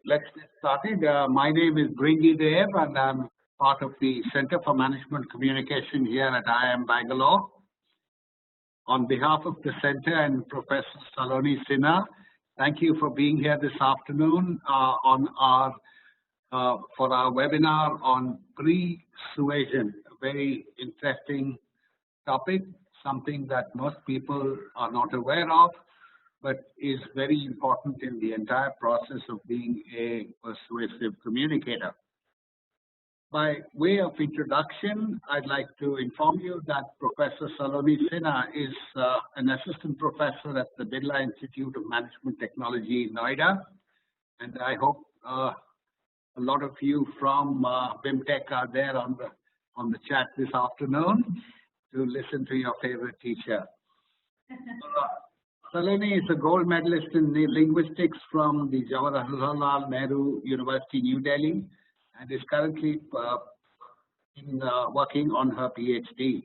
let's get started. My name is Bringi Dev, and I'm part of the Center for Management Communication here at IIMB Bangalore. On behalf of the center and Professor Saloni Sinha, thank you for being here this afternoon for our webinar on pre-suasion, a very interesting topic, something that most people are not aware of, but is very important in the entire process of being a persuasive communicator. By way of introduction, I'd like to inform you that Professor Saloni Sinha is an assistant professor at the Birla Institute of Management Technology in Noida, and I hope a lot of you from BIMTECH are there on the chat this afternoon to listen to your favorite teacher. Saloni is a gold medalist in linguistics from the Jawaharlal Nehru University, New Delhi, and is currently working on her PhD.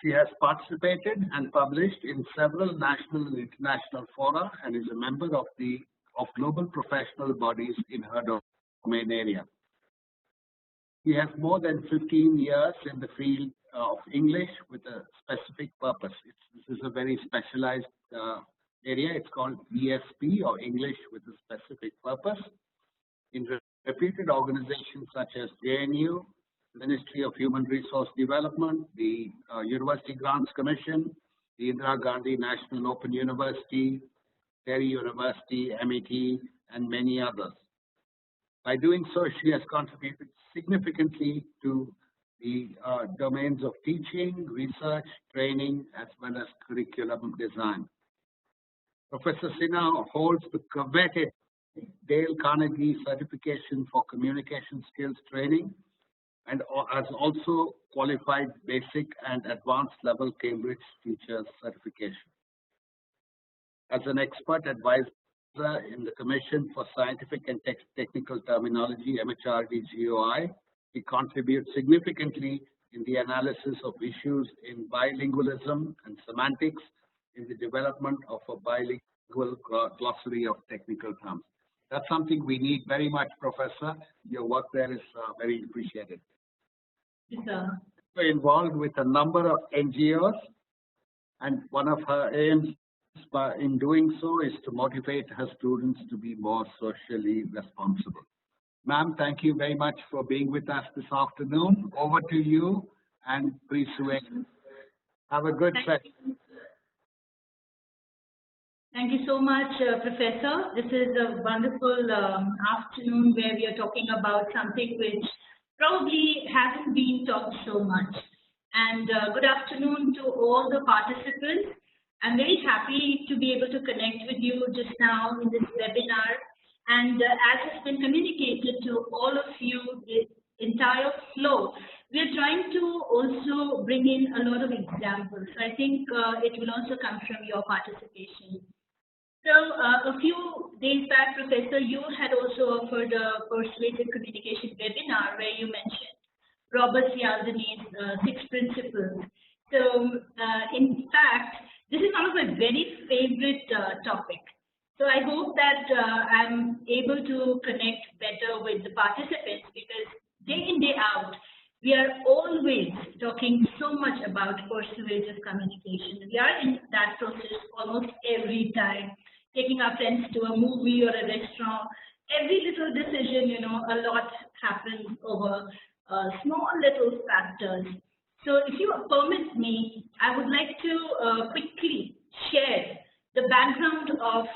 She has participated and published in several national and international fora and is a member of global professional bodies in her domain area. She has more than 15 years in the field of English with a specific purpose. This is a very specialized area. It's called ESP, or English with a Specific Purpose, in reputed organizations such as JNU, Ministry of Human Resource Development, the University Grants Commission, the Indira Gandhi National Open University, Delhi University, MET, and many others. By doing so, she has contributed significantly to the domains of teaching, research, training, as well as curriculum design. Professor Sinha holds the coveted Dale Carnegie certification for communication skills training and has also qualified basic and advanced level Cambridge teacher certification. As an expert advisor in the Commission for Scientific and Technical Terminology, MHRD-GOI, he contributes significantly in the analysis of issues in bilingualism and semantics in the development of a bilingual glossary of technical terms. That's something we need very much, Professor. Your work there is very appreciated. Yes, sir. We're involved with a number of NGOs, and one of her aims in doing so is to motivate her students to be more socially responsible. Ma'am, thank you very much for being with us this afternoon. Over to you and Pre-suasion. Have a good session. Thank you so much, Professor. This is a wonderful afternoon where we are talking about something which probably hasn't been talked so much. And good afternoon to all the participants. I'm very happy to be able to connect with you just now in this webinar. And as has been communicated to all of you, the entire flow, we are trying to also bring in a lot of examples. So I think it will also come from your participation. So a few days back, Professor, you had also offered a persuasive communication webinar where you mentioned Robert Cialdini's 6 principles. So in fact, this is one of my very favorite topics. So I hope that I'm able to connect better with the participants, because day in, day out, we are always talking so much about persuasive communication. We are in that process almost every time, taking our friends to a movie or a restaurant. Every little decision, a lot happens over small little factors. So if you permit me, I would like to quickly share the background of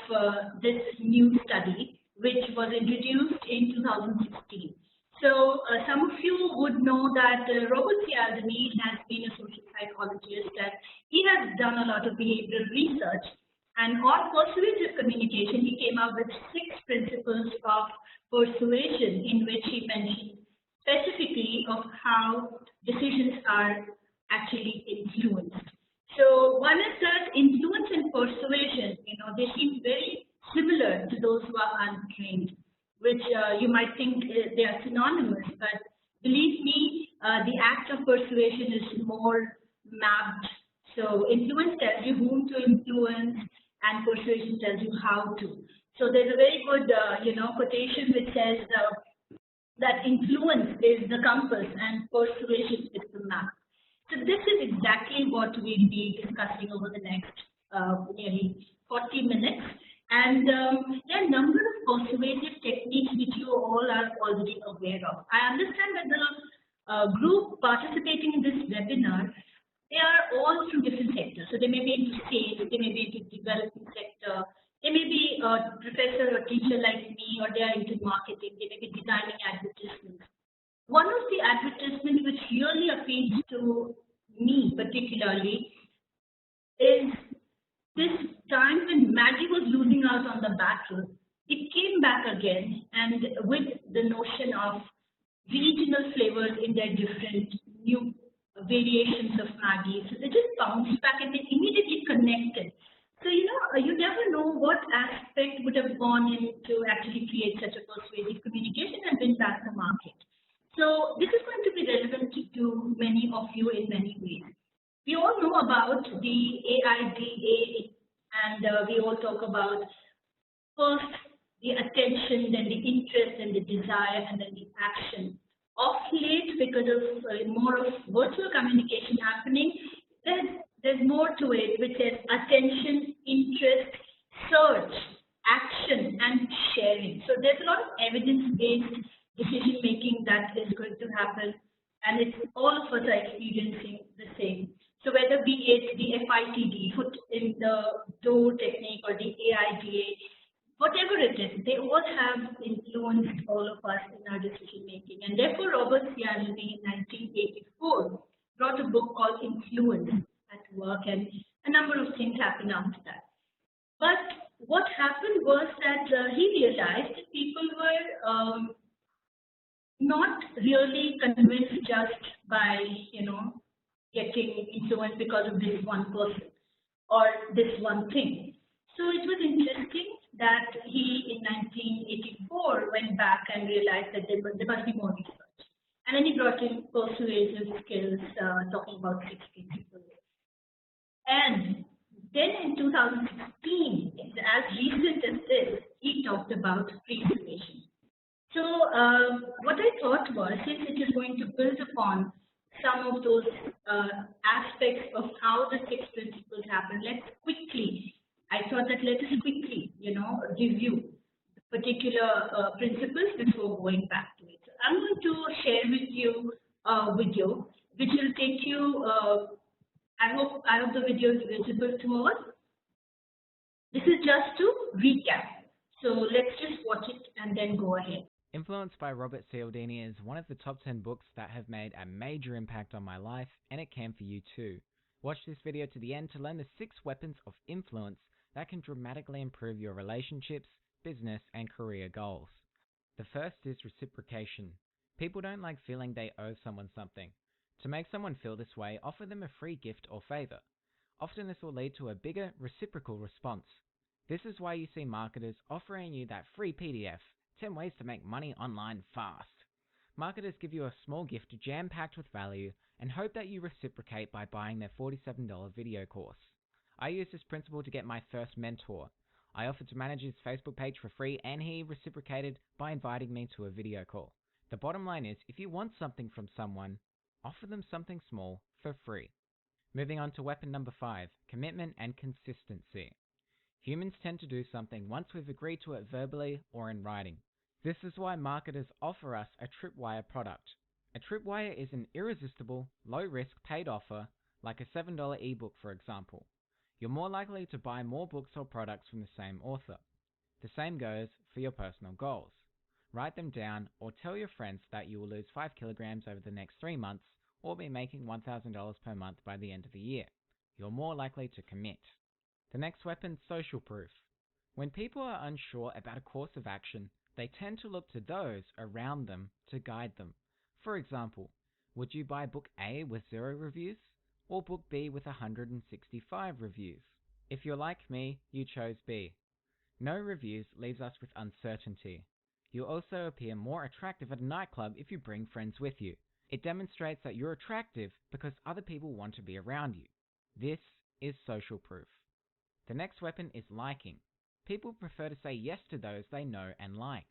this new study, which was introduced in 2016. So some of you would know that Robert Cialdini has been a social psychologist, and he has done a lot of behavioral research. And on persuasive communication, he came up with 6 principles of persuasion, in which he mentioned specifically of how decisions are actually influenced. So one is that influence and persuasion, they seem very similar to those who are untrained, which you might think they are synonymous, but believe me, the act of persuasion is more mapped. So influence tells you whom to influence, and persuasion tells you how to. So there's a very good, quotation which says that influence is the compass and persuasion is the map. So this is exactly what we'll be discussing over the next nearly 40 minutes. And there are a number of persuasive techniques which you all are already aware of. I understand that the group participating in this webinar, they are all from different sectors. So they may be into sales, they may be into development sector, they may be a professor or teacher like me, or they are into marketing, they may be designing advertisements. One of the advertisements which really appeals to me particularly is this time when Maggie was losing out on the battle. It came back again, and with the notion of regional flavors in their different new variations of Maggie. So they just bounced back and they immediately connected. So, you never know what aspect would have gone in to actually create such a persuasive communication and win back the market. So this is going to be relevant to many of you in many ways. We all know about the AIDA, and we all talk about first the attention, then the interest, and the desire, and then the action. Of late, because of more of virtual communication happening, there's more to it, which is attention, interest, search, action, and sharing. So there's a lot of evidence-based decision making that is going to happen, and it's all of us are experiencing the same. So whether be it the FITD, foot in the door technique, or the AIDA, whatever it is, they all have influenced all of us in our decision making. And therefore, Robert Cialdini in 1984 wrote a book called Influence at Work, and a number of things happened after that. But what happened was that he realized that people were not really convinced just by, getting influenced because of this one person or this one thing. So it was interesting that he, in 1984, went back and realized that there must be more research. And then he brought in persuasive skills, talking about 6 principles. And then in 2016, as recent as this, he talked about pre-suasion. So what I thought was, since it is going to build upon some of those aspects of how the 6 principles happen, I thought that let us quickly, review the particular principles before going back to it. So I'm going to share with you a video which will take you, I hope the video is visible to all. This is just to recap. So let's just watch it and then go ahead. Influence by Robert Cialdini is one of the top 10 books that have made a major impact on my life, and it can for you too. Watch this video to the end to learn the 6 weapons of influence that can dramatically improve your relationships, business, and career goals. The first is reciprocation. People don't like feeling they owe someone something. To make someone feel this way, offer them a free gift or favor. Often this will lead to a bigger reciprocal response. This is why you see marketers offering you that free PDF, 10 ways to make money online fast. Marketers give you a small gift jam-packed with value and hope that you reciprocate by buying their $47 video course. I used this principle to get my first mentor. I offered to manage his Facebook page for free, and he reciprocated by inviting me to a video call. The bottom line is, if you want something from someone, offer them something small for free. Moving on to weapon number 5, commitment and consistency. Humans tend to do something once we've agreed to it verbally or in writing. This is why marketers offer us a tripwire product. A tripwire is an irresistible, low-risk paid offer, like a $7 ebook for example. You're more likely to buy more books or products from the same author. The same goes for your personal goals. Write them down or tell your friends that you will lose 5 kilograms over the next 3 months or be making $1,000 per month by the end of the year. You're more likely to commit. The next weapon, social proof. When people are unsure about a course of action, they tend to look to those around them to guide them. For example, would you buy book A with 0 reviews or book B with 165 reviews? If you're like me, you chose B. No reviews leaves us with uncertainty. You'll also appear more attractive at a nightclub if you bring friends with you. It demonstrates that you're attractive because other people want to be around you. This is social proof. The next weapon is liking. People prefer to say yes to those they know and like.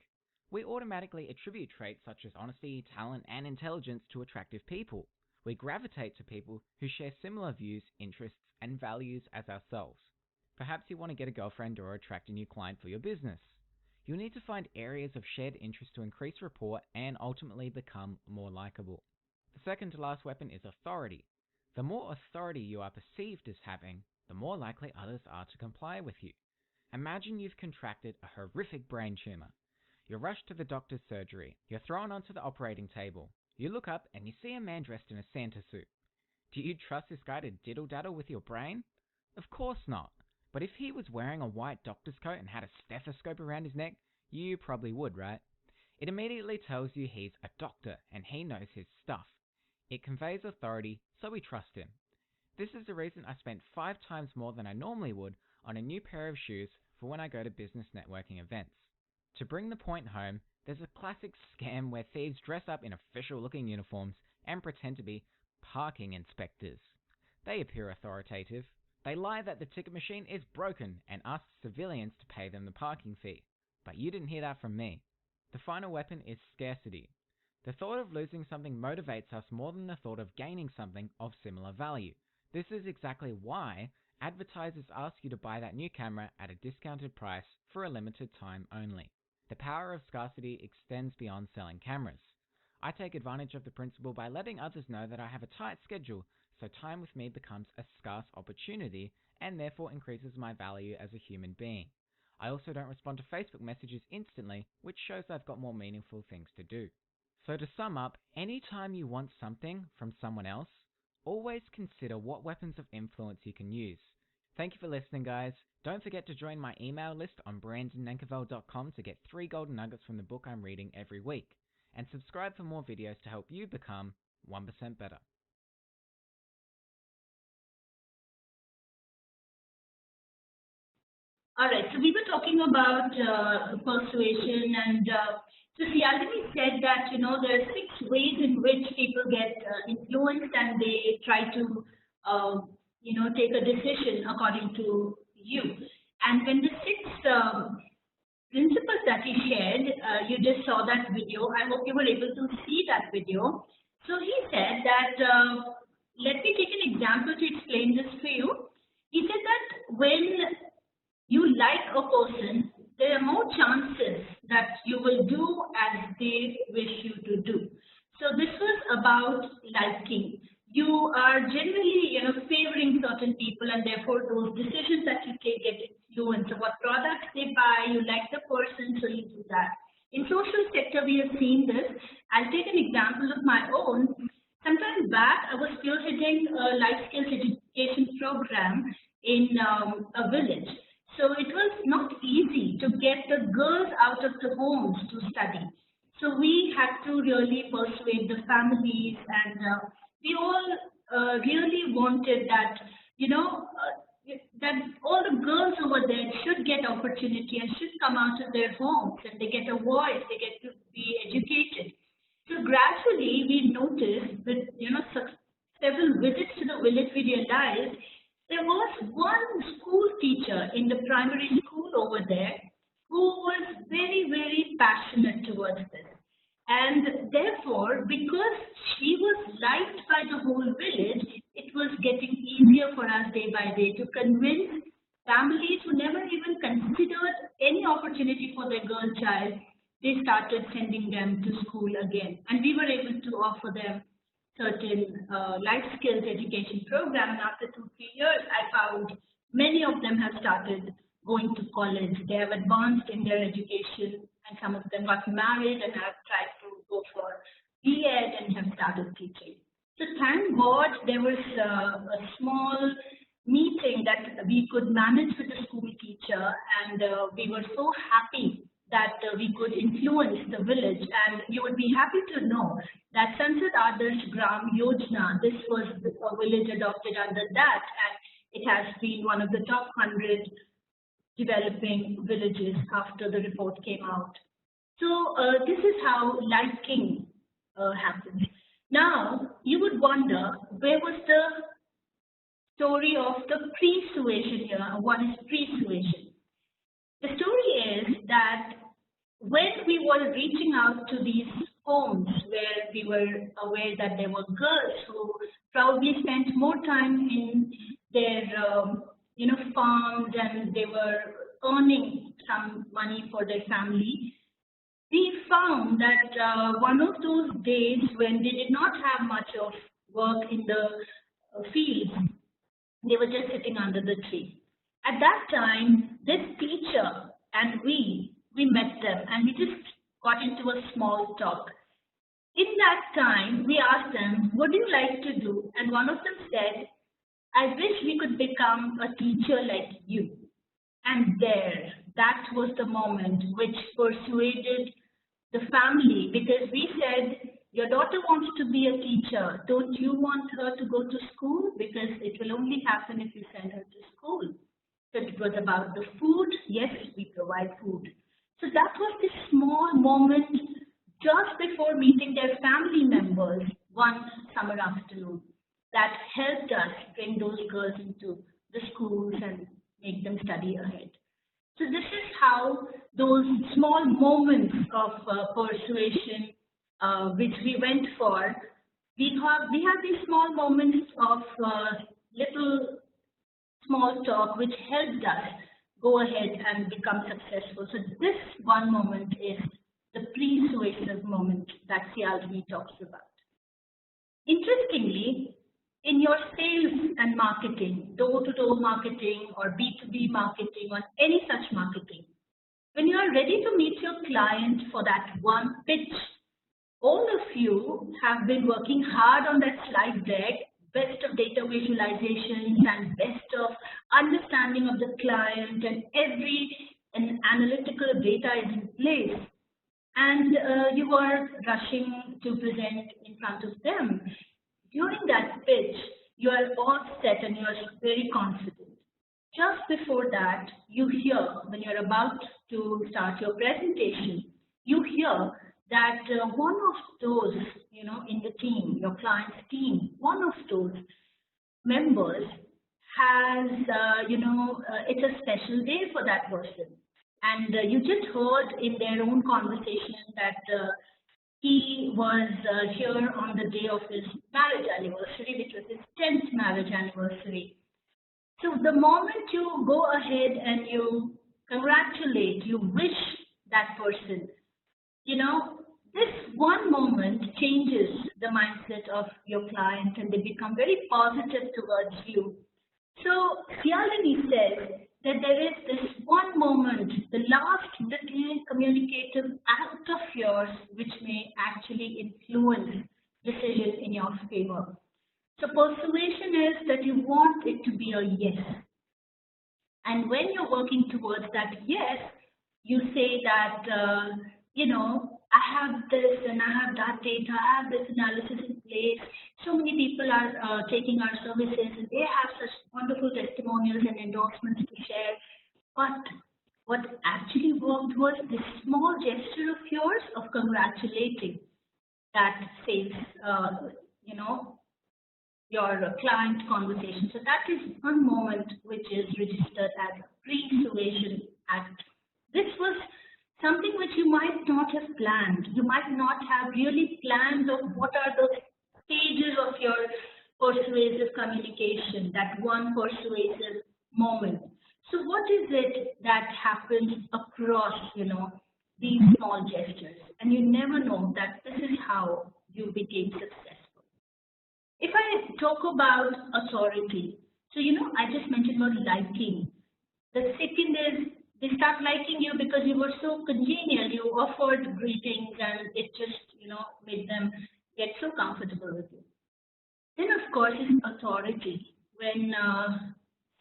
We automatically attribute traits such as honesty, talent, and intelligence to attractive people. We gravitate to people who share similar views, interests, and values as ourselves. Perhaps you want to get a girlfriend or attract a new client for your business. You'll need to find areas of shared interest to increase rapport and ultimately become more likable. The second to last weapon is authority. The more authority you are perceived as having, the more likely others are to comply with you. Imagine you've contracted a horrific brain tumor. You're rushed to the doctor's surgery. You're thrown onto the operating table. You look up and you see a man dressed in a Santa suit. Do you trust this guy to diddle-daddle with your brain? Of course not. But if he was wearing a white doctor's coat and had a stethoscope around his neck, you probably would, right? It immediately tells you he's a doctor and he knows his stuff. It conveys authority, so we trust him. This is the reason I spent 5 times more than I normally would on a new pair of shoes for when I go to business networking events. To bring the point home, there's a classic scam where thieves dress up in official-looking uniforms and pretend to be parking inspectors. They appear authoritative. They lie that the ticket machine is broken and ask civilians to pay them the parking fee. But you didn't hear that from me. The final weapon is scarcity. The thought of losing something motivates us more than the thought of gaining something of similar value. This is exactly why advertisers ask you to buy that new camera at a discounted price for a limited time only. The power of scarcity extends beyond selling cameras. I take advantage of the principle by letting others know that I have a tight schedule, so time with me becomes a scarce opportunity and therefore increases my value as a human being. I also don't respond to Facebook messages instantly, which shows I've got more meaningful things to do. So to sum up, anytime you want something from someone else, always consider what weapons of influence you can use. Thank you for listening, guys. Don't forget to join my email list on brandonnankerveld.com to get 3 golden nuggets from the book I'm reading every week. And subscribe for more videos to help you become 1% better. All right, so we were talking about persuasion, and so Cialdini said that, there are 6 ways in which people get influenced and they try to, take a decision according to you. And when the 6 principles that he shared, you just saw that video. I hope you were able to see that video. So he said that, let me take an example to explain this for you. He said that when you like a person, there are more chances that you will do as they wish you to do. So this was about liking. You are generally, favoring certain people, and therefore those decisions that you take get influenced. So what products they buy, you like the person, so you do that. In social sector, we have seen this. I'll take an example of my own. Sometime back, I was spearheading a life skills education program in a village. So it was not easy to get the girls out of the homes to study. So we had to really persuade the families, and we all really wanted that, that all the girls over there should get opportunity and should come out of their homes, and they get a voice, they get to be educated. So gradually we noticed that, several visits to the village, we realized there was one school teacher in the primary school over there who was very, very passionate towards this. And therefore, because she was liked by the whole village, it was getting easier for us day by day to convince families who never even considered any opportunity for their girl child. They started sending them to school again. And we were able to offer them certain life skills education program. And after 2-3 years, I found many of them have started going to college. They have advanced in their education, and some of them got married and have tried to go for B.Ed and have started teaching. So thank God there was a small meeting that we could manage with the school teacher, and we were so happy that we could influence the village. And you would be happy to know that Sansad Adarsh Gram Yojana, this was a village adopted under that, and it has been one of the top 100 developing villages after the report came out. So this is how liking happens. Now, you would wonder, where was the story of the pre-suasion here? What is pre-suasion? The story is that when we were reaching out to these homes where we were aware that there were girls who probably spent more time in their farms and they were earning some money for their family, we found that one of those days when they did not have much of work in the fields, they were just sitting under the tree. At that time, this teacher and we met them and we just got into a small talk. In that time, we asked them, what do you like to do? And one of them said, I wish we could become a teacher like you. And that was the moment which persuaded the family, because we said, your daughter wants to be a teacher. Don't you want her to go to school? Because it will only happen if you send her to school. So it was about the food. Yes, we provide food. So that was this small moment just before meeting their family members one summer afternoon that helped us bring those girls into the schools and make them study ahead. So this is how those small moments of persuasion which we went for, we have these small moments of little small talk which helped us go ahead and become successful. So this one moment is the pre-suasion moment that Cialdini talks about. Interestingly, in your sales and marketing, door-to-door marketing or B2B marketing or any such marketing, when you are ready to meet your client for that one pitch, all of you have been working hard on that slide deck, best of data visualizations and best of understanding of the client, and every analytical data is in place. And you are rushing to present in front of them. During that pitch, you are all set and you are very confident. Just before that, you hear, when you're about to start your presentation, you hear that one of those, in the team, your client's team, one of those members has, it's a special day for that person. And you just heard in their own conversation that he was here on the day of his marriage anniversary, which was his 10th marriage anniversary. So the moment you go ahead and you congratulate, you wish that person, this one moment changes the mindset of your client and they become very positive towards you. So Cialdini says that there is this one moment, the last little communicative act of yours, which may actually influence decision in your favor. So persuasion is that you want it to be a yes. And when you're working towards that yes, you say that, I have this and I have that data, I have this analysis in place. So many people are taking our services and they have such wonderful testimonials and endorsements to share. But what actually worked was this small gesture of yours of congratulating that saves, your client conversation. So that is one moment which is registered as a pre-suasion act. This was something which you might not have planned. You might not have really planned of what are the stages of your persuasive communication, that one persuasive moment. So what is it that happens across, these small gestures? And you never know that this is how you became successful. If I talk about authority, so, I just mentioned about liking. The second is, they start liking you because you were so congenial. You offered greetings and it just, made them get so comfortable with you. Then, of course, is authority. When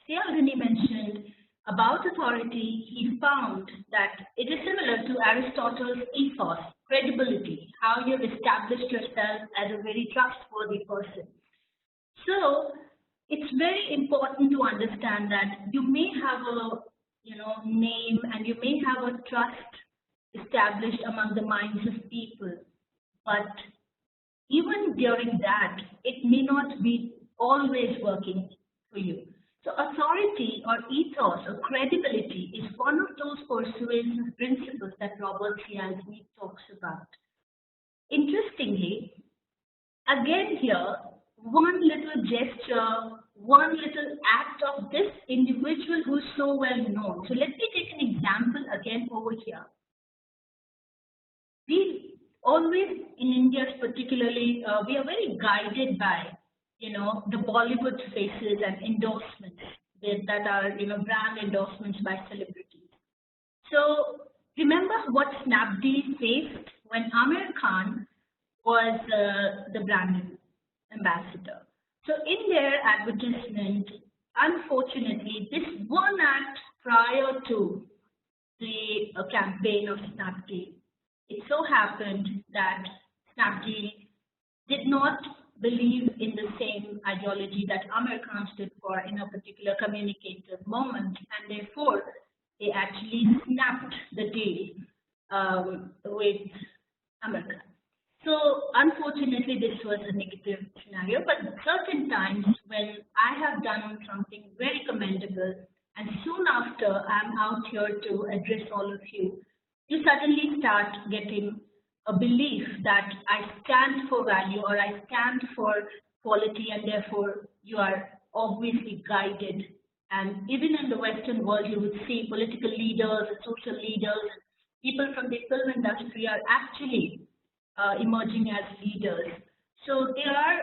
Cialdini mentioned about authority, he found that it is similar to Aristotle's ethos, credibility, how you've established yourself as a very trustworthy person. So, it's very important to understand that you may have a name and you may have a trust established among the minds of people, but even during that, it may not be always working for you. So authority or ethos or credibility is one of those persuasive principles that Robert Cialdini talks about. Interestingly, again here, one little gesture, one little act of this individual who is so well known. So let me take an example again over here. We always, in India particularly, we are very guided by, the Bollywood faces and endorsements that are, brand endorsements by celebrities. So remember what Snapdeal faced when Amir Khan was the brand ambassador. So in their advertisement, unfortunately, this one act prior to the campaign of Snapdeal, it so happened that Snapdeal did not believe in the same ideology that Amir Khan stood for in a particular communicative moment, and therefore they actually snapped the deal with Amir Khan. So unfortunately, this was a negative scenario, but certain times when I have done something very commendable and soon after I'm out here to address all of you, you suddenly start getting a belief that I stand for value or I stand for quality, and therefore you are obviously guided. And even in the Western world, you would see political leaders, social leaders, people from the film industry are actually emerging as leaders. So they are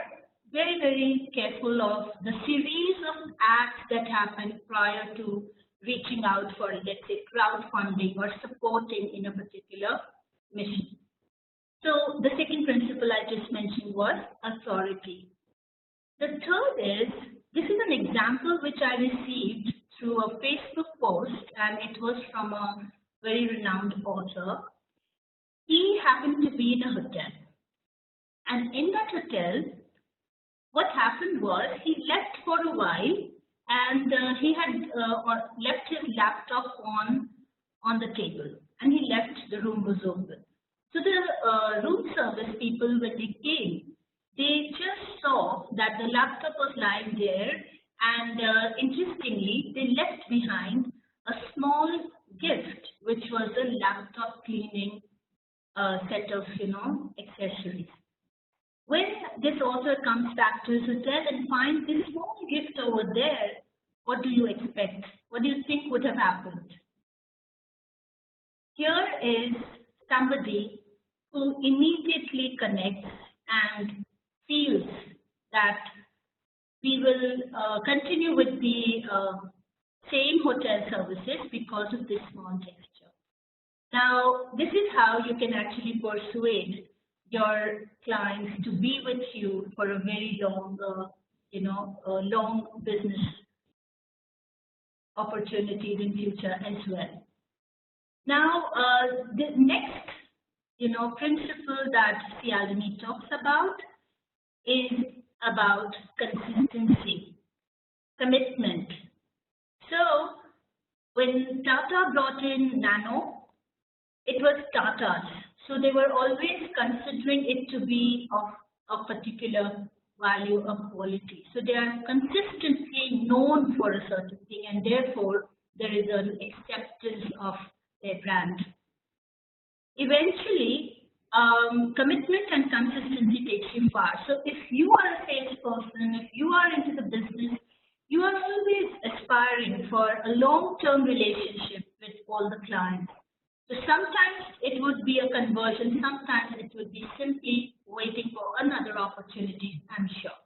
very, very careful of the series of acts that happen prior to reaching out for, let's say, crowdfunding or supporting in a particular mission. So the second principle I just mentioned was authority. The third is, this is an example which I received through a Facebook post, and it was from a very renowned author. He happened to be in a hotel, and in that hotel, what happened was he left for a while, and he had left his laptop on the table, and he left. The room was open. So the room service people, when they came, they just saw that the laptop was lying there, and interestingly, they left behind a small gift, which was a laptop cleaning set of, accessories. When this author comes back to his hotel and finds this small gift over there, what do you expect? What do you think would have happened? Here is somebody who immediately connects and feels that we will continue with the same hotel services because of this small gesture. Now, this is how you can actually persuade your clients to be with you for a very long, long business opportunities in future as well. Now, the next, principle that Cialdini talks about is about consistency, commitment. So, when Tata brought in Nano, it was Tata's. So they were always considering it to be of a particular value or quality. So they are consistently known for a certain thing, and therefore there is an acceptance of their brand. Eventually, commitment and consistency takes you far. So if you are a salesperson, if you are into the business, you are always aspiring for a long-term relationship with all the clients. So sometimes it would be a conversion, sometimes it would be simply waiting for another opportunity, I'm sure.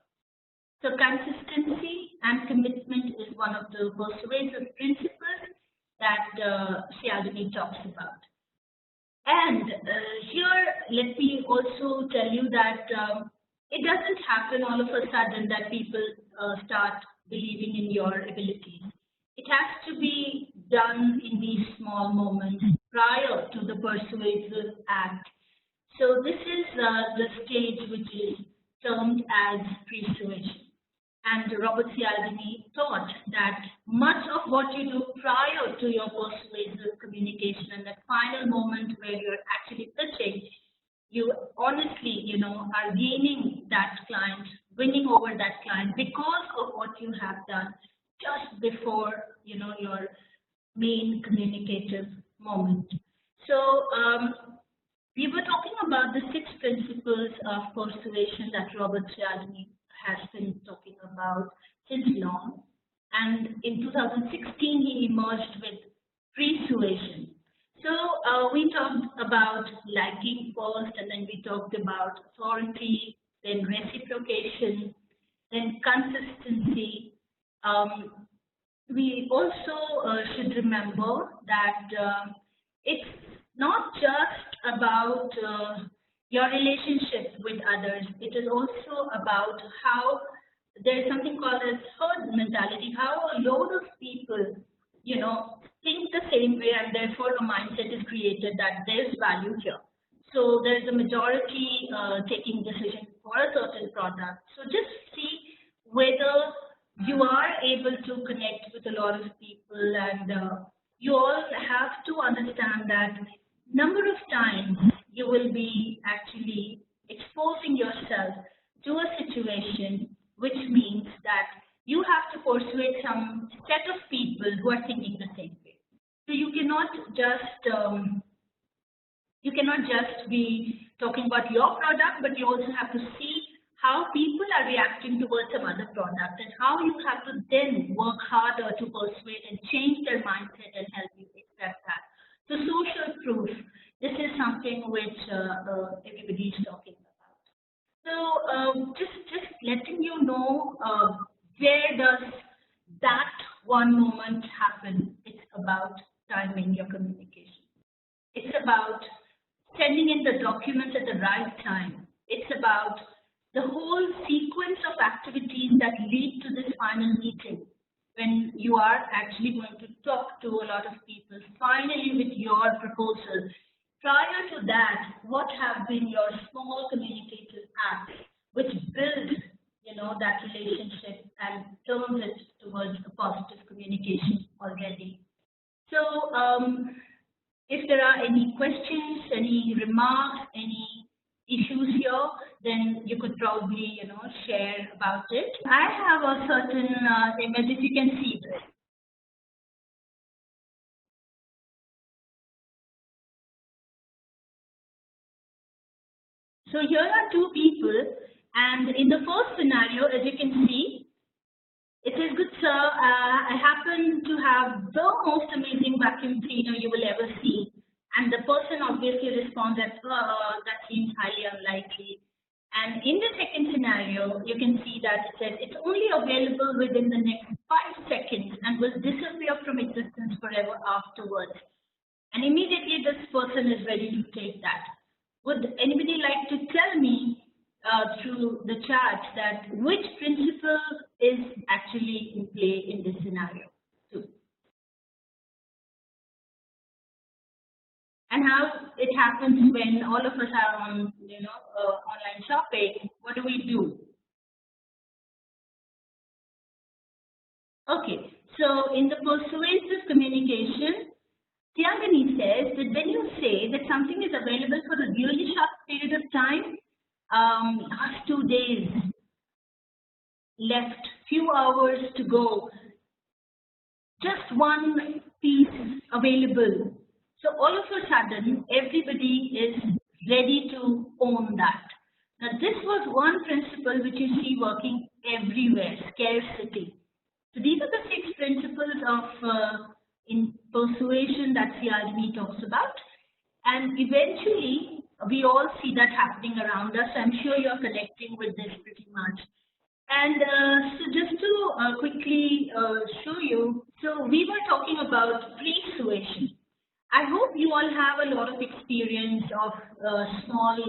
So consistency and commitment is one of the persuasive principles that Cialdini talks about. And here, let me also tell you that it doesn't happen all of a sudden that people start believing in your abilities. It has to be done in these small moments prior to the persuasive act. So this is the stage which is termed as pre-suasion. And Robert Cialdini thought that much of what you do prior to your persuasive communication and that final moment where you're actually pitching, you honestly, are gaining that client, winning over that client because of what you have done just before, your main communicative moment. So we were talking about the 6 principles of persuasion that Robert Cialdini has been talking about since long. And in 2016, he emerged with Pre-suasion. So we talked about liking first, and then we talked about authority, then reciprocation, then consistency. We also should remember that it's not just about your relationship with others. It is also about how there's something called as herd mentality, how a load of people, think the same way, and therefore a mindset is created that there's value here. So there's a majority taking decision for a certain product. So just see whether you are able to connect with a lot of people, and you all have to understand that number of times you will be actually exposing yourself to a situation, which means that you have to persuade some set of people who are thinking the same way. So you cannot just be talking about your product, but you also have to see how people are reacting towards some other product, and how you have to then work harder to persuade and change their mindset and help you accept that. So social proof, this is something which everybody is talking about. So just letting you know where does that one moment happen. It's about timing your communication. It's about sending in the documents at the right time. It's about the whole sequence of activities that lead to this final meeting, when you are actually going to talk to a lot of people, finally with your proposal. Prior to that, what have been your small communicative acts which build, that relationship and turns it towards a positive communication already. So if there are any questions, any remarks, any issues here, then you could probably, share about it. I have a certain image, if you can see this. So here are 2 people, and in the first scenario, as you can see, it is good, sir. I happen to have the most amazing vacuum cleaner you will ever see. And the person obviously responds that, that seems highly unlikely. And in the second scenario, you can see that it says it's only available within the next 5 seconds and will disappear from existence forever afterwards. And immediately this person is ready to take that. Would anybody like to tell me through the chat that which principle is actually in play in this scenario too? And how it happens when all of us are on, online shopping? What do we do? Okay, so in the persuasive communication, Cialdini says that when you say that something is available for a really short period of time, last 2 days, left few hours to go, just one piece available. So all of a sudden, everybody is ready to own that. Now this was one principle which you see working everywhere, scarcity. So these are the 6 principles of in persuasion that Cialdini talks about, and eventually we all see that happening around us. I'm sure you're connecting with this pretty much. And so just to quickly show you, so we were talking about pre-suasion. I hope you all have a lot of experience of small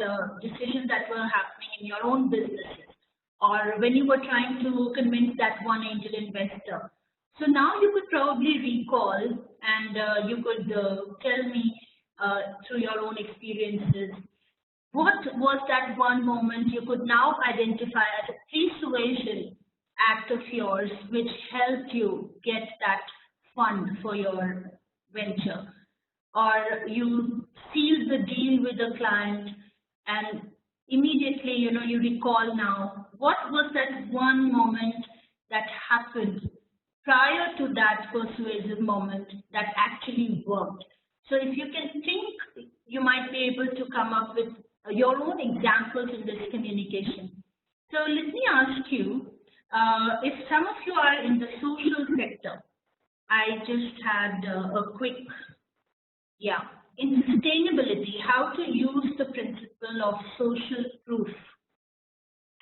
decisions that were happening in your own businesses, or when you were trying to convince that one angel investor. So now you could probably recall, and you could tell me through your own experiences, what was that one moment you could now identify as a pre-suasion act of yours which helped you get that fund for your venture? Or you sealed the deal with the client and immediately, you recall now, what was that one moment that happened prior to that persuasive moment that actually worked. So if you can think, you might be able to come up with your own examples in this communication. So let me ask you, if some of you are in the social sector, I just had a quick, in sustainability, how to use the principle of social proof.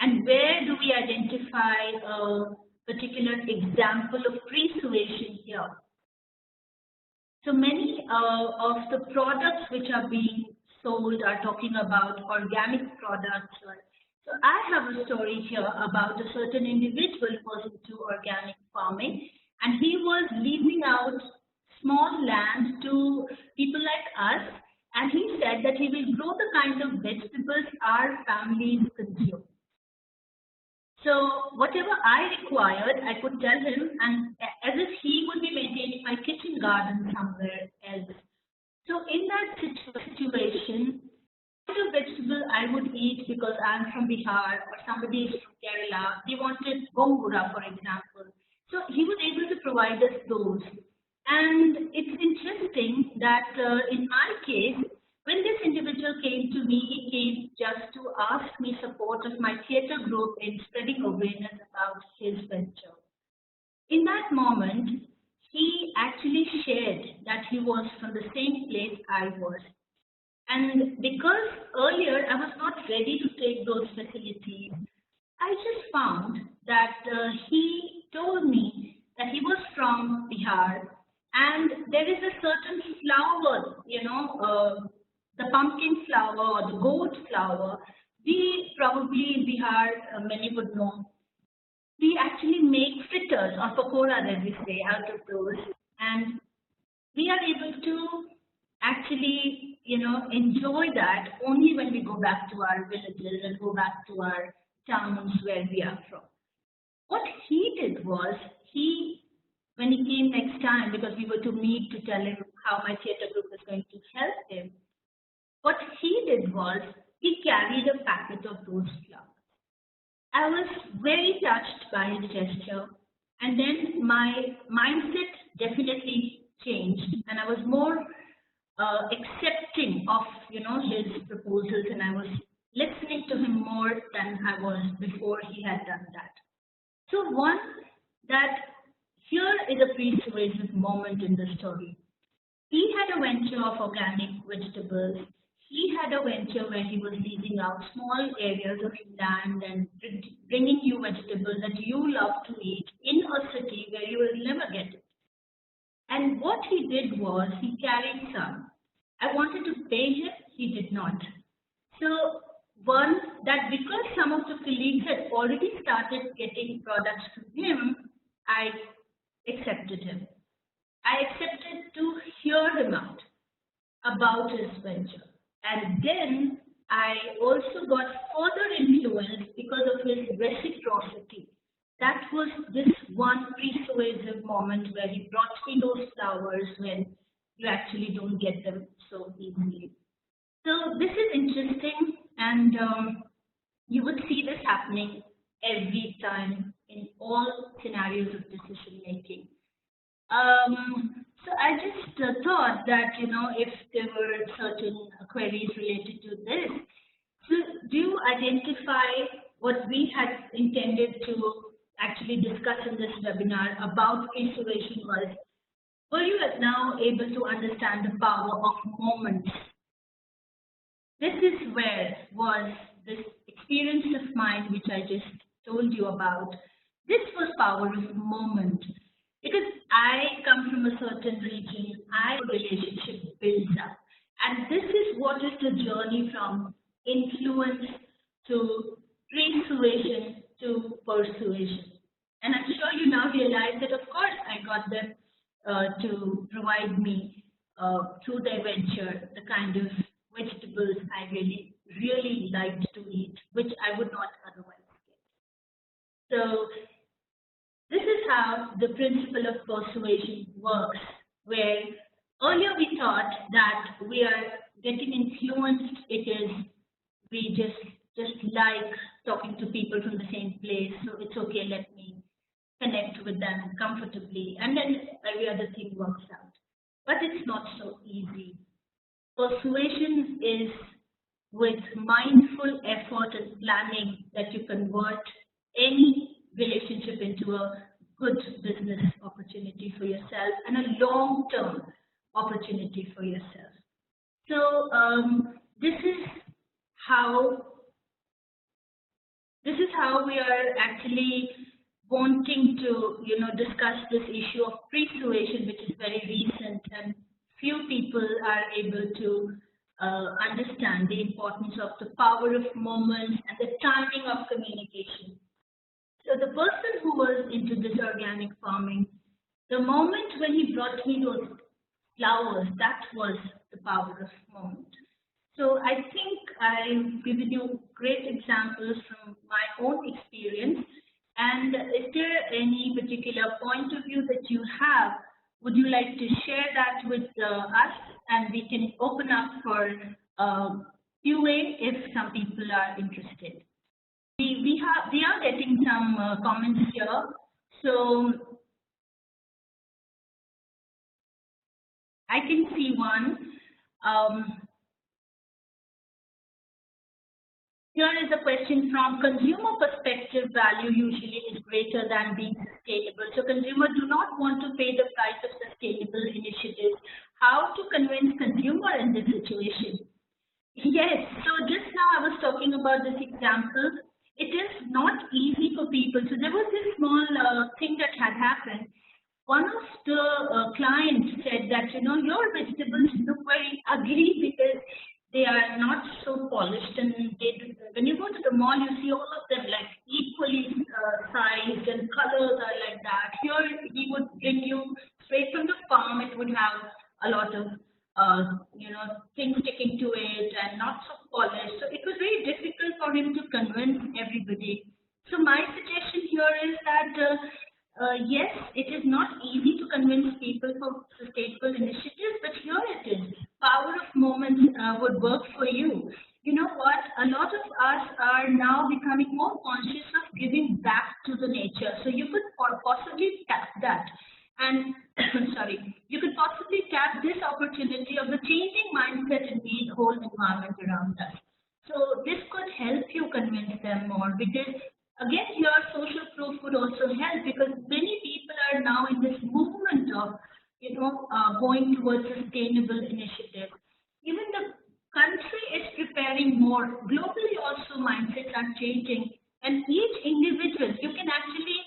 And where do we identify a particular example of pre-suasion here? So many of the products which are being sold are talking about organic products. So I have a story here about a certain individual who was into organic farming, and he was leasing out small land to people like us, and he said that he will grow the kind of vegetables our families consume. So whatever I required, I could tell him, and as if he would be maintaining my kitchen garden somewhere else. So in that situation, what kind of vegetable I would eat, because I'm from Bihar or somebody is from Kerala, they wanted gongura, for example. So he was able to provide us those. And it's interesting that in my case, when this individual came to me, he came just to ask me support of my theatre group in spreading awareness about his venture. In that moment, he actually shared that he was from the same place I was. And because earlier I was not ready to take those facilities, I just found that he told me that he was from Bihar, and there is a certain flower, the pumpkin flower or the goat flower. We probably in Bihar, many would know, we actually make fritters or pakora, as we say, out of those, and we are able to actually, enjoy that only when we go back to our villages and go back to our towns where we are from. What he did was, when he came next time, because we were to meet to tell him how my theatre group was going to help him, what he did was, he carried a packet of those flowers. I was very touched by his gesture, and then my mindset definitely changed, and I was more accepting of, his proposals, and I was listening to him more than I was before he had done that. So one, that here is a pre-suasion moment in the story. He had a venture of organic vegetables. He had a venture where he was leasing out small areas of land and bringing you vegetables that you love to eat in a city where you will never get it. And what he did was, he carried some. I wanted to pay him, he did not. So one, that because some of the colleagues had already started getting products to him, I accepted him. I accepted to hear him out about his venture. And then I also got further influenced because of his reciprocity. That was this one pre-suasion moment where he brought me those flowers when you actually don't get them so easily. So this is interesting, and you would see this happening every time in all scenarios of decision making. So I just thought that, if there were certain queries related to this, so do you identify what we had intended to actually discuss in this webinar about pre-suasion was, were you now able to understand the power of moments? This is where was this experience of mine, which I just told you about. This was power of moment. Because I come from a certain region, relationship builds up. And this is what is the journey from influence to pre-suasion to persuasion. And I'm sure you now realize that, of course, I got them to provide me through their venture the kind of vegetables I really liked to eat, which I would not otherwise get. So this is how the principle of persuasion works, where earlier we thought that we are getting influenced because we just like talking to people from the same place, so it's okay, let me connect with them comfortably, and then every other thing works out. But it's not so easy. Persuasion is with mindful effort and planning that you convert any relationship into a good business opportunity for yourself and a long-term opportunity for yourself. So this is how we are actually wanting to, discuss this issue of pre-suasion, which is very recent, and few people are able to understand the importance of the power of moments and the timing of communication. So the person who was into this organic farming, the moment when he brought me those flowers, that was the power of moment. So I think I've given you great examples from my own experience. And is there any particular point of view that you have? Would you like to share that with us? And we can open up for QA if some people are interested. We are getting some comments here. So I can see one. Here is a question from consumer perspective. Value usually is greater than being sustainable. So consumers do not want to pay the price of sustainable initiatives. How to convince consumer in this situation? Yes, so just now I was talking about this example. It is not easy for people. So there was this small thing that had happened. One of the clients said that, your vegetables look very ugly because they are not so polished, and when you go to the mall, you see all of them like equally sized, and colors are like that. Here, he would bring you straight from the farm. It would have a lot of things sticking to it and not so polished. So it was very difficult for him to convince everybody. So my suggestion here is that yes, it is not easy to convince people for sustainable initiatives, but here it is. Power of moments would work for you. You know what? A lot of us are now becoming more conscious of giving back to the nature. So you could possibly tap that. And sorry, you could possibly tap this opportunity of the changing mindset in the whole environment around us. So this could help you convince them more, because again, here social proof would also help, because many people are now in this movement of going towards sustainable initiatives. Even the country is preparing more. Globally also mindsets are changing, and each individual, you can actually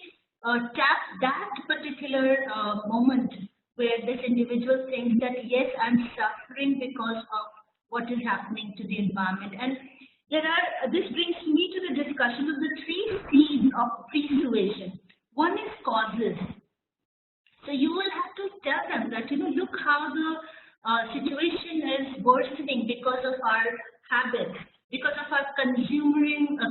tap that particular moment where this individual thinks that yes, I'm suffering because of what is happening to the environment. And this brings me to the discussion of the 3 C's of pre-suasion. One is causes. So you will have to tell them that, look how the situation is worsening because of our habits, because of our consumerism,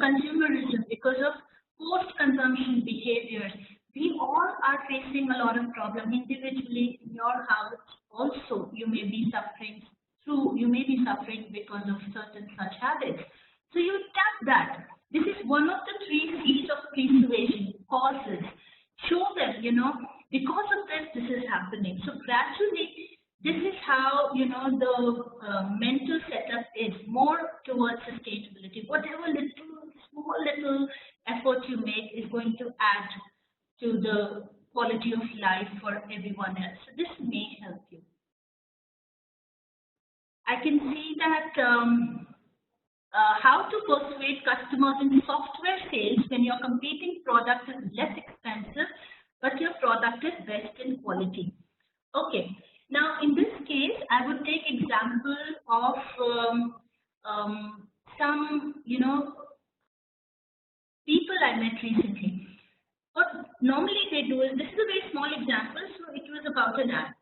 because of post-consumption behaviors. We all are facing a lot of problems individually in your house. Also, you may be suffering because of certain such habits. So you tap that. This is one of the 3 C's of pre-suasion, causes. Show them, because of this is happening. So gradually, this is how, the mental setup is more towards sustainability. Whatever small little effort you make is going to add to the quality of life for everyone else. So this may help you. I can see that how to persuade customers in software sales when your competing product is less expensive, but your product is best in quality. Okay, now in this case, I would take example of some, people I met recently. What normally they do is, this is a very small example, so it was about an app.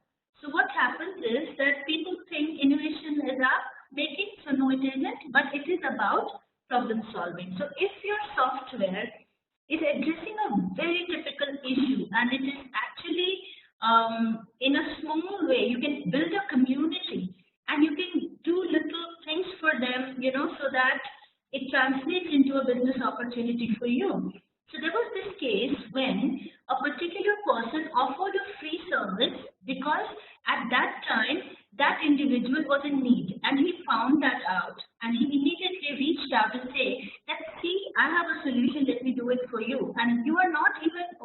So what happens is that people think innovation is app making, so no it isn't, but it is about problem solving. So if your software is addressing a very difficult issue and it is actually in a small way, you can build a community and you can do little things for them, so that it translates into a business opportunity for you. So there was this case when a particular person offered a free service because at that time that individual was in need, and he found that out, and he immediately reached out and say that, see, I have a solution, let me do it for you. And you are not even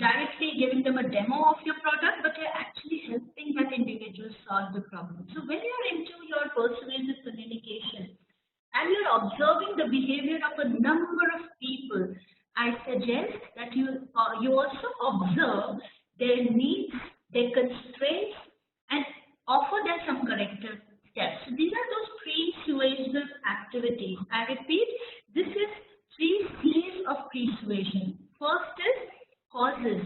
directly giving them a demo of your product, but you're actually helping that individual solve the problem. So when you're into your persuasive communication and you're observing the behavior of a number of people, I suggest that you also observe their needs, their constraints, and offer them some corrective steps. So these are those pre-suasion activities. I repeat, this is 3 C's of persuasion. First is causes,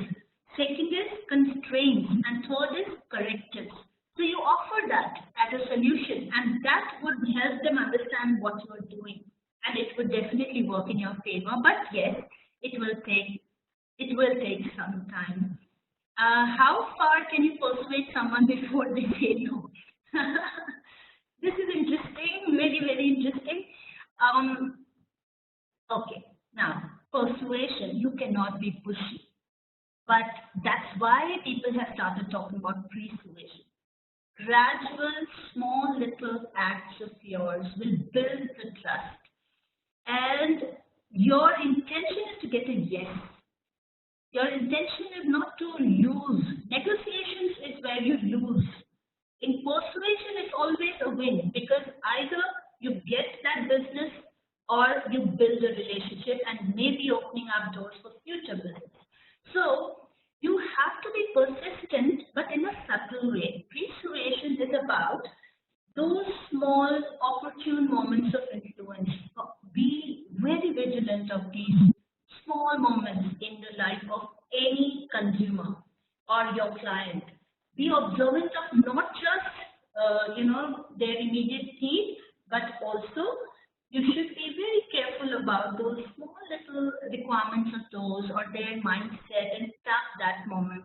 second is constraints, and third is correctives. So you offer that as a solution, and that would help them understand what you are doing, and it would definitely work in your favor. But yes, it will take some time. How far can you persuade someone before they say no? This is interesting, very, very interesting. Okay, now persuasion, you cannot be pushy, but that's why people have started talking about pre-suasion. Gradual, small little acts of yours will build the trust, and your intention is to get a yes. Your intention is not to lose. Negotiations is where you lose. In persuasion, it's always a win, because either you get that business or you build a relationship and maybe opening up doors for future business. So you have to be persistent, but in a subtle way. Persuasion is about those small, opportune moments of influence. Be very vigilant of these small moments in the life of any consumer or your client. Be observant of not just their immediate need, but also you should be very careful about those small little requirements of those or their mindset, and tap that moment.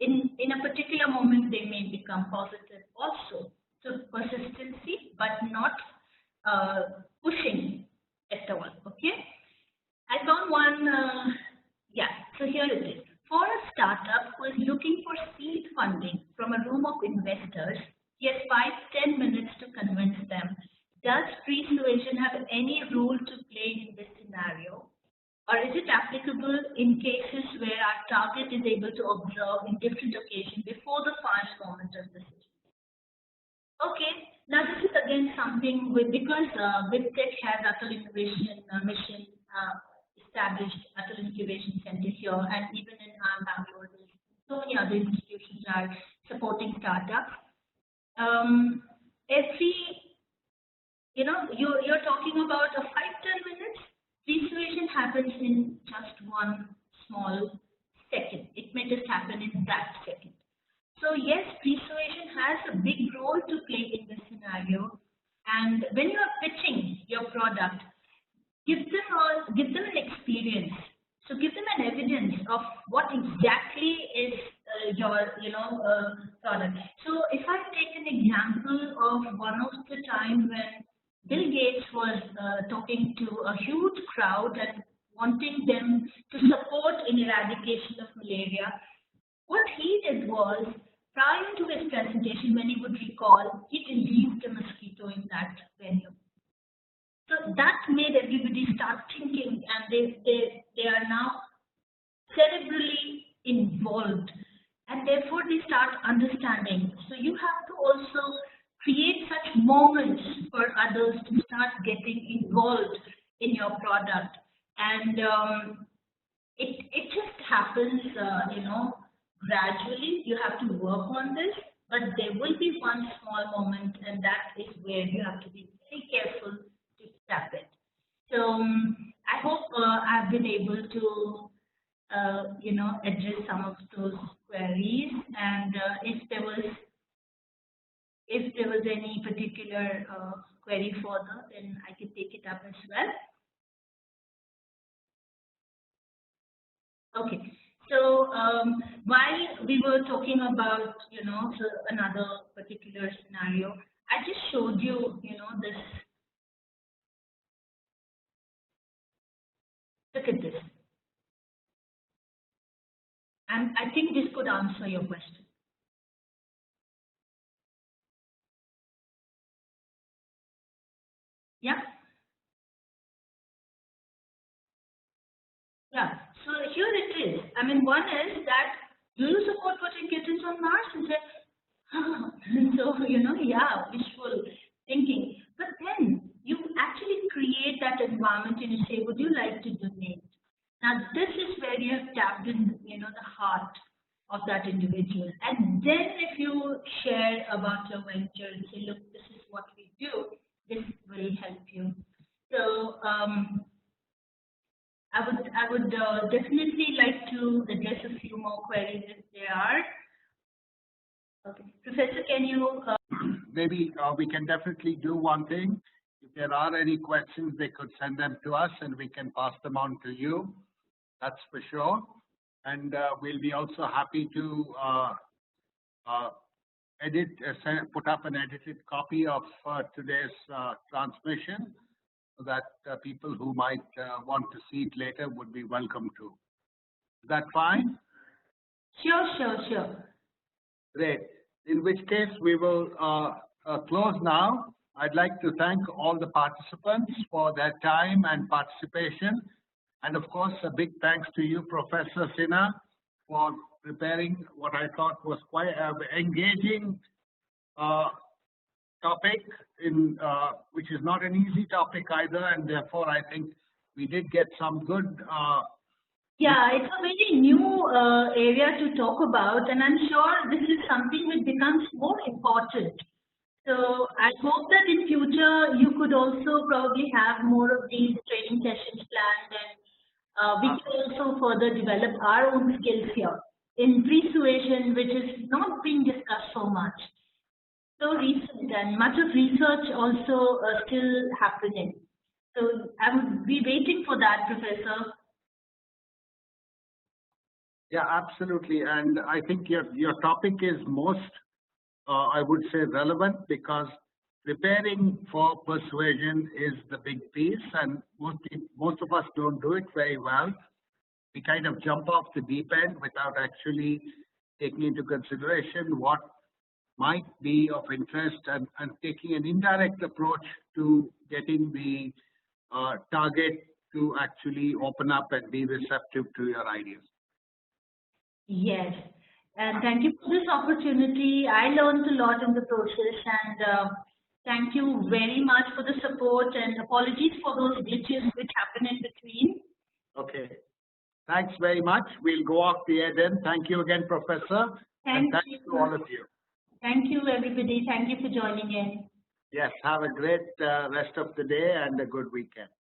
In a particular moment, they may become positive also. So persistency, but not pushing at all. Okay. I found one. Yeah. So here it is. For a startup who is looking for seed funding from a room of investors, he has 5-10 minutes to convince them. Does persuasion have any role to play in this scenario? Or is it applicable in cases where our target is able to observe in different occasions before the final moment of decision? Okay, now this is again something because BIMTECH has Atal Innovation Mission established Atal Incubation Center here, and even in Bangalore, so many other institutions are supporting startups. You're talking about a 5-10 minutes. Persuasion happens in just one small second. It may just happen in that second. So yes, persuasion has a big role to play in this scenario. And when you are pitching your product, give them an experience. So give them an evidence of what exactly is your product. So if I take an example of one of the time when Bill Gates was talking to a huge crowd and wanting them to support in eradication of malaria, what he did was, prior to his presentation, when he would recall, he released a mosquito in that venue. So that made everybody start thinking, and they are now cerebrally involved, and therefore they start understanding. So you have to also create such moments for others to start getting involved in your product, and it just happens, gradually. You have to work on this, but there will be one small moment, and that is where you have to be very careful to tap it. So I hope I've been able to address some of those queries, and if there was any particular query further, then I can take it up as well. Okay. So while we were talking about another particular scenario, I just showed you this look at this. And I think this could answer your question. Yeah? Yeah. So here it is. I mean, one is that, do you support putting kittens on Mars? And say, so, yeah, wishful thinking. But then you actually create that environment and you say, would you like to donate? Now, this is where you have tapped in, the heart of that individual. And then if you share about your venture and say, look, this is what we do, this will help you. So, I would definitely like to address a few more queries if there are. Okay. Professor, can you? Maybe we can definitely do one thing. If there are any questions, they could send them to us and we can pass them on to you. That's for sure. And we'll be also happy to put up an edited copy of today's transmission so that people who might want to see it later would be welcome to. Is that fine? Sure. Great. In which case, we will close now. I'd like to thank all the participants for their time and participation. And of course, a big thanks to you, Professor Sinha, for preparing what I thought was quite an engaging topic, which is not an easy topic either. And therefore, I think we did get some good yeah, it's a very new area to talk about, and I'm sure this is something which becomes more important. So I hope that in future you could also probably have more of these training sessions planned, and we can also further develop our own skills here in pre-suasion, which is not being discussed so much. So recent, and much of research also still happening. So I would be waiting for that, Professor. Yeah, absolutely. And I think your topic is most, I would say, relevant because preparing for persuasion is the big piece, and most of us don't do it very well. We kind of jump off the deep end without actually taking into consideration what might be of interest and taking an indirect approach to getting the target to actually open up and be receptive to your ideas. Yes, and thank you for this opportunity. I learned a lot in the process, and thank you very much for the support, and apologies for those glitches which happen in between. Okay. Thanks very much. We'll go off the air then. Thank you again, Professor. Thanks to all of you. Thank you, everybody. Thank you for joining in. Yes, have a great rest of the day and a good weekend.